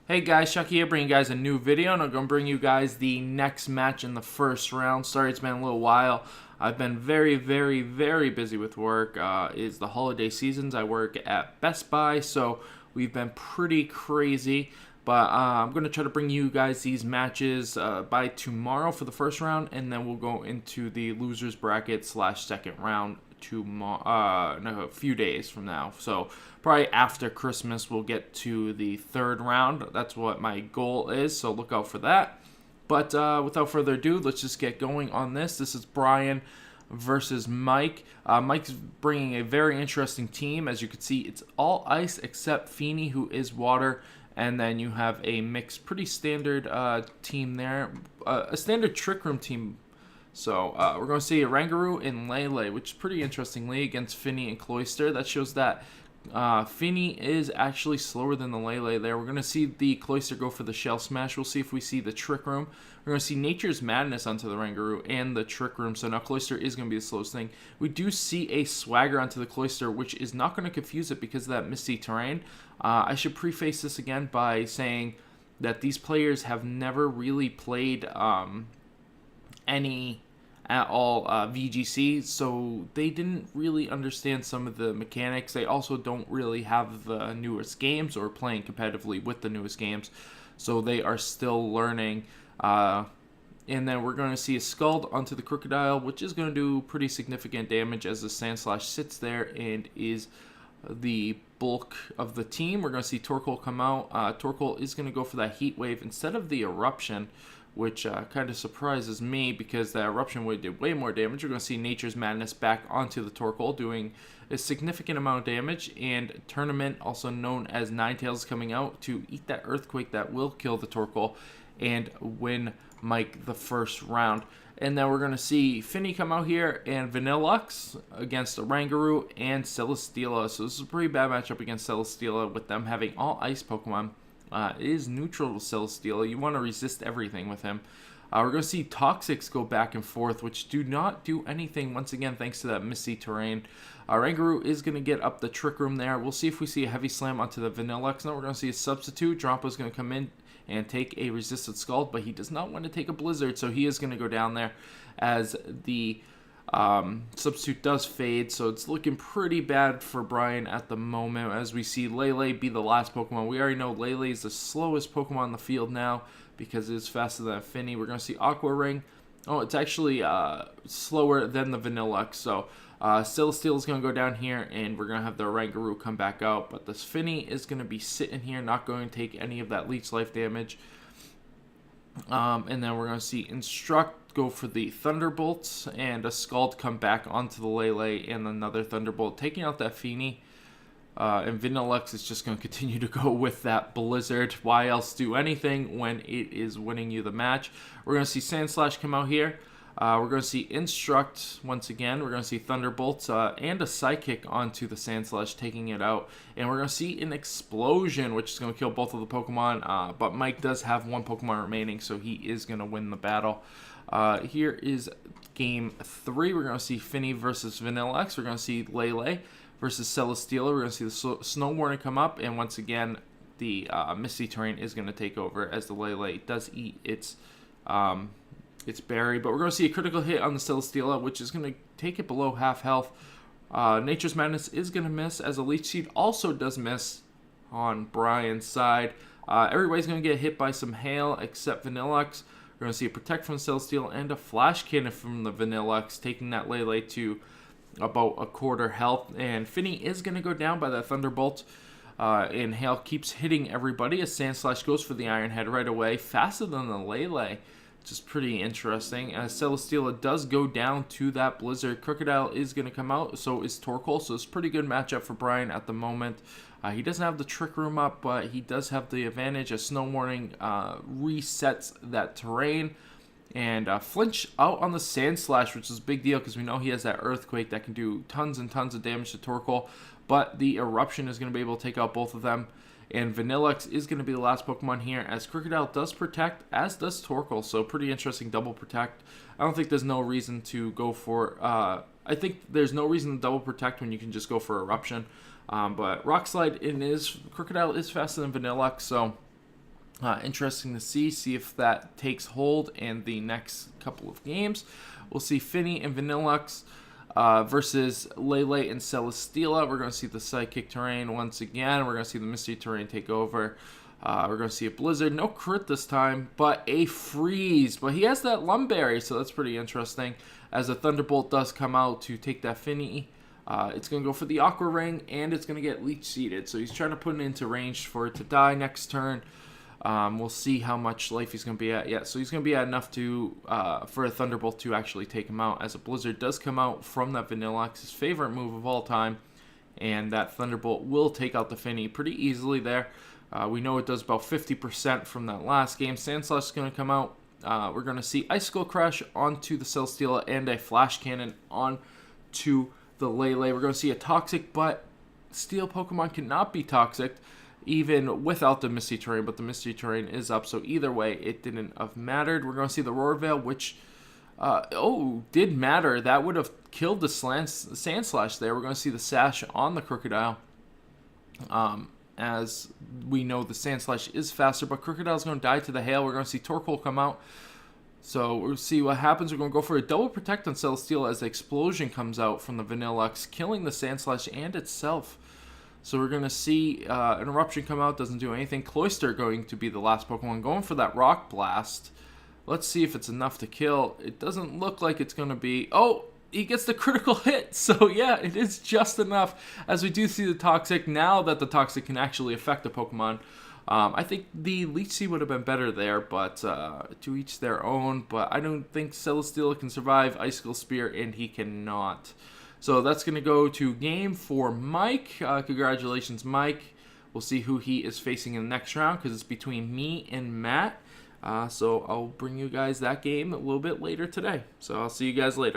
Hey guys, Chucky here, bringing you guys a new video, and I'm going to bring you guys the next match in the first round. Sorry it's been a little while. I've been very busy with work. It's the holiday seasons. I work at Best Buy, so we've been pretty crazy. But I'm going to try to bring you guys these matches by tomorrow for the first round, and then we'll go into the losers bracket / second round tomorrow, a few days from now. So probably after Christmas we'll get to the third round. That's what my goal is, so look out for that. But without further ado, let's just get going on this. This is Brian versus Mike. Mike's bringing a very interesting team. As you can see, it's all ice except Feeney, who is water. And then you have a mixed, pretty standard team there. A standard Trick Room team. So we're going to see a Rangaroo and Lele, which is pretty interestingly against Finny and Cloyster. That shows that Finny is actually slower than the Lele there. We're going to see the Cloyster go for the Shell Smash. We'll see if we see the Trick Room. We're going to see Nature's Madness onto the Rangaroo and the Trick Room. So now Cloyster is going to be the slowest thing. We do see a Swagger onto the Cloyster, which is not going to confuse it because of that misty terrain. I should preface this again by saying that these players have never really played any at all VGC, so they didn't really understand some of the mechanics. They also don't really have the newest games or playing competitively with the newest games, so they are still learning. And then we're going to see a Scald onto the Crocodile, which is going to do pretty significant damage as the Sandslash sits there and is the bulk of the team. We're going to see Torkoal come out. Torkoal is going to go for that Heat Wave instead of the Eruption, which kind of surprises me because the Eruption Wave did way more damage. We're going to see Nature's Madness back onto the Torkoal, doing a significant amount of damage. And Tournament, also known as Ninetales, coming out to eat that Earthquake that will kill the Torkoal and win Mike the first round. And then we're going to see Finny come out here and Vanillux against the Rangaroo and Celesteela. So this is a pretty bad matchup against Celesteela with them having all ice Pokemon. It is neutral to Celesteela. You want to resist everything with him. We're going to see Toxics go back and forth, which do not do anything, once again, thanks to that misty terrain. Rangaroo is going to get up the Trick Room there. We'll see if we see a Heavy Slam onto the Vanillux. Now we're going to see a Substitute. Drampo's going to come in and take a Resisted Scald, but he does not want to take a Blizzard, so he is going to go down there as the Substitute does fade. So it's looking pretty bad for Brian at the moment as we see Lele be the last Pokemon. We already know Lele is the slowest Pokemon in the field now because it is faster than Finny. We're going to see Aqua Ring. Oh, it's actually slower than the Vanillux. So Celesteela is going to go down here, and we're going to have the Rangaroo come back out. But this Finny is going to be sitting here, not going to take any of that Leech Life damage. And then we're going to see Instruct go for the Thunderbolts, and a Scald come back onto the Lele, and another Thunderbolt, taking out that Finny. And Vanillux is just going to continue to go with that Blizzard. Why else do anything when it is winning you the match? We're going to see Sandslash come out here. We're going to see Instruct once again. We're going to see Thunderbolts and a Psychic onto the Sandslash, taking it out. And we're going to see an Explosion, which is going to kill both of the Pokemon. But Mike does have one Pokemon remaining, so he is going to win the battle. Here is Game 3. We're going to see Finny versus Vanillux. We're going to see Lele versus Celesteela. We're going to see the Snow Warning come up. And once again, the Misty Terrain is going to take over as the Lele does eat its berry. But we're going to see a critical hit on the Celesteela, which is going to take it below half health. Nature's Madness is going to miss, as a Leech Seed also does miss on Brian's side. Everybody's going to get hit by some hail except Vanillux. We're going to see a Protect from Celesteela and a Flash Cannon from the Vanillux, taking that Lele to about a quarter health. And Finny is going to go down by that Thunderbolt. And hail keeps hitting everybody as Sandslash goes for the Iron Head right away, faster than the Lele, which is pretty interesting. As Celesteela does go down to that Blizzard, Crocodile is going to come out, so is Torkoal. So it's a pretty good matchup for Brian at the moment. He doesn't have the Trick Room up, but he does have the advantage. A Snow Warning resets that terrain. And Flinch out on the Sandslash, which is a big deal because we know he has that Earthquake that can do tons and tons of damage to Torkoal. But the Eruption is going to be able to take out both of them. And Vanillux is going to be the last Pokemon here, as Crocodile does Protect, as does Torkoal. So pretty interesting double Protect. I don't think there's no reason to go for... I think there's no reason to double Protect when you can just go for Eruption. But Rock Slide Crocodile is faster than Vanillux, so Interesting to see if that takes hold in the next couple of games. We'll see Finny and Vanillux versus Lele and Celesteela. We're going to see the Psychic Terrain once again. We're going to see the Mystery Terrain take over. We're going to see a Blizzard. No crit this time, but a Freeze. But he has that Lumberry, so that's pretty interesting. As a Thunderbolt does come out to take that Finny. It's going to go for the Aqua Ring, and it's going to get Leech Seeded. So he's trying to put it into range for it to die next turn. We'll see how much life he's going to be at. Yeah, so he's going to be at enough to for a Thunderbolt to actually take him out. As a Blizzard does come out from that Vanillux, his favorite move of all time. And that Thunderbolt will take out the Finny pretty easily there. We know it does about 50% from that last game. Sandslash is going to come out. We're going to see Icicle Crash onto the Celesteela and a Flash Cannon onto the Lele. We're going to see a Toxic, but Steel Pokemon cannot be Toxic even without the Misty Terrain, but the Misty Terrain is up, so either way, it didn't have mattered. We're going to see the Roar Veil, which, did matter. That would have killed the Sandslash there. We're going to see the Sash on the Crocodile. As we know, the Sandslash is faster, but Crocodile's going to die to the Hail. We're going to see Torkoal come out. So we'll see what happens. We're going to go for a double protect on Celesteela as the Explosion comes out from the Vanillux, killing the Sandslash and itself. So we're going to see an Eruption come out, doesn't do anything. Cloyster going to be the last Pokemon, going for that Rock Blast. Let's see if it's enough to kill. It doesn't look like it's going to be... Oh, he gets the critical hit. So yeah, it is just enough. As we do see the Toxic, now that the Toxic can actually affect the Pokemon. I think the Leech Seed would have been better there, but to each their own. But I don't think Celesteela can survive Icicle Spear, and he cannot. So that's going to go to game for Mike. Congratulations, Mike. We'll see who he is facing in the next round because it's between me and Matt. So I'll bring you guys that game a little bit later today. So I'll see you guys later.